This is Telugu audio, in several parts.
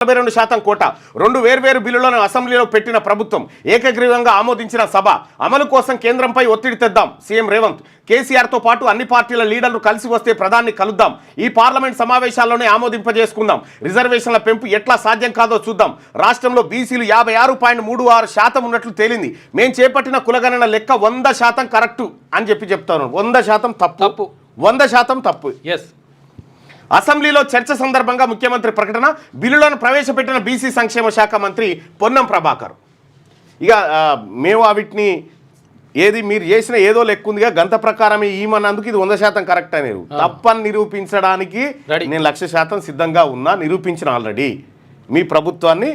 42% కోట 2 వేర్వేరు బిల్లులను అసెంబ్లీలో పెట్టిన ప్రభుత్వం ఏకగ్రీవంగా ఆమోదించిన సభ అమలు కోసం కేంద్రంపై ఒత్తిడి తెద్దాం సీఎం రేవంత్ కేసీఆర్తో పాటు అన్ని పార్టీల లీడర్లు కలిసి వస్తే ప్రధాని కలుద్దాం ఈ పార్లమెంట్ సమావేశాల్లోనే ఆమోదింపజేసుకుందాం రిజర్వేషన్ల పెంపు ఎట్లా సాధ్యం కాదో చూద్దాం రాష్ట్రంలో బీసీలు 56.36% ఉన్నట్లు తేలింది మేము చేపట్టిన కులగణన లెక్క 100% కరెక్టు అని చెప్తాను 100% తప్పు 100% తప్పు అసెంబ్లీలో చర్చ సందర్భంగా ముఖ్యమంత్రి ప్రకటన బిల్లులను ప్రవేశపెట్టిన బీసీ సంక్షేమ శాఖ మంత్రి పొన్నం ప్రభాకర్ ఇక మేము వీటిని ఏది మీరు చేసిన ఏదో లెక్క ఉందిగా గంత ప్రకారం ఈమన్నందుకు ఇది 100% కరెక్ట్ అనేది తప్పని నిరూపించడానికి నేను 100% సిద్ధంగా ఉన్నా నిరూపించిన ఆల్రెడీ మీ ప్రభుత్వాన్ని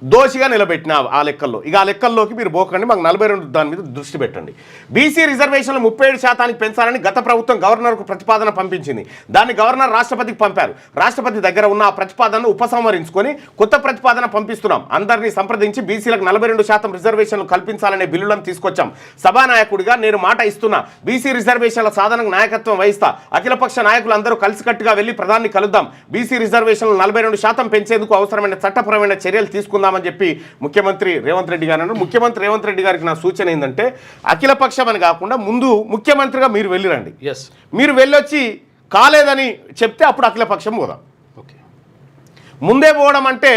దోషిగా నిలబెట్టిన ఆ లెక్కల్లో ఇక ఆ లెక్కల్లోకి మీరు పోకండి మాకు 42 దాని మీద దృష్టి పెట్టండి బీసీ రిజర్వేషన్లు 37% పెంచాలని గత ప్రభుత్వం గవర్నర్కు ప్రతిపాదన పంపించింది దాన్ని గవర్నర్ రాష్ట్రపతికి పంపారు రాష్ట్రపతి దగ్గర ఉన్న ఆ ప్రతిపాదనను ఉపసంహరించుకొని కొత్త ప్రతిపాదన పంపిస్తున్నాం అందరినీ సంప్రదించి బీసీలకు 42% రిజర్వేషన్లు కల్పించాలనే బిల్లులను తీసుకొచ్చాం సభానాయకుడిగా నేను మాట ఇస్తున్నా బీసీ రిజర్వేషన్ల సాధనకు నాయకత్వం వహిస్తా అఖిలపక్ష నాయకులందరూ కలిసికట్టుగా వెళ్లి ప్రధాని కలుద్దాం బీసీ రిజర్వేషన్లు 42% పెంచేందుకు అవసరమైన చట్టపరమైన చర్యలు తీసుకుందాం అని చెప్పి ముఖ్యమంత్రి రేవంత్ రెడ్డి గారు అన్నారు ముఖ్యమంత్రి రేవంత్ రెడ్డి గారికి నా సూచన ఏంటంటే అఖిలపక్షం అని కాకుండా ముందు ముఖ్యమంత్రిగా మీరు వెళ్ళిరండి మీరు వెళ్ళొచ్చి కాలేదని చెప్తే అప్పుడు అఖిలపక్షం పోదాం ముందే పోవడం అంటే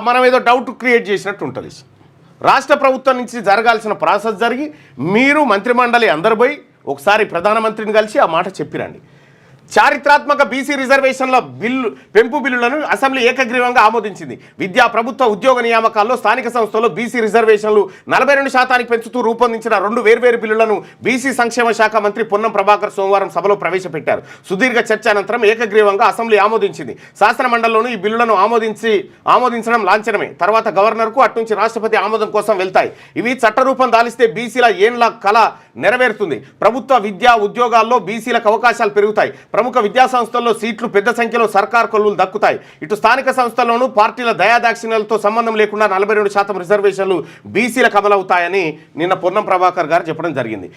మనం ఏదో డౌట్ క్రియేట్ చేసినట్టు ఉంటుంది రాష్ట్ర ప్రభుత్వం నుంచి జరగాల్సిన ప్రాసెస్ జరిగి మీరు మంత్రిమండలి అందరు పోయి ఒకసారి ప్రధానమంత్రిని కలిసి ఆ మాట చెప్పిరండి చారిత్రాత్మక బీసీ రిజర్వేషన్ల పెంపు బిల్లులను అసెంబ్లీ ఏకగ్రీవంగా ఆమోదించింది విద్యా ప్రభుత్వ ఉద్యోగ నియామకాల్లో స్థానిక సంస్థల్లో బీసీ రిజర్వేషన్లు 42% పెంచుతూ రూపొందించిన 2 వేర్వేరు బిల్లులను బీసీ సంక్షేమ శాఖ మంత్రి పొన్నం ప్రభాకర్ సోమవారం సభలో ప్రవేశపెట్టారు సుదీర్ఘ చర్చ అనంతరం ఏకగ్రీవంగా అసెంబ్లీ ఆమోదించింది శాసన మండలిలోనూ ఈ బిల్లులను ఆమోదించడం లాంఛనమే తర్వాత గవర్నర్కు అట్నుంచి రాష్ట్రపతి ఆమోదం కోసం వెళ్తాయి ఇవి చట్టరూపం దాలిస్తే బీసీల ఏండ్ల కళ నెరవేరుతుంది ప్రభుత్వ విద్యా ఉద్యోగాల్లో బీసీలకు అవకాశాలు పెరుగుతాయి ప్రముఖ విద్యా సంస్థల్లో సీట్లు పెద్ద సంఖ్యలో సర్కార్ కొలువులు దక్కుతాయి ఇటు స్థానిక సంస్థల్లోనూ పార్టీల దయాదాక్షిణ్యాలతో సంబంధం లేకుండా 42% రిజర్వేషన్లు బీసీలకు అమలవుతాయని నిన్న పొన్నం ప్రభాకర్ గారు చెప్పడం జరిగింది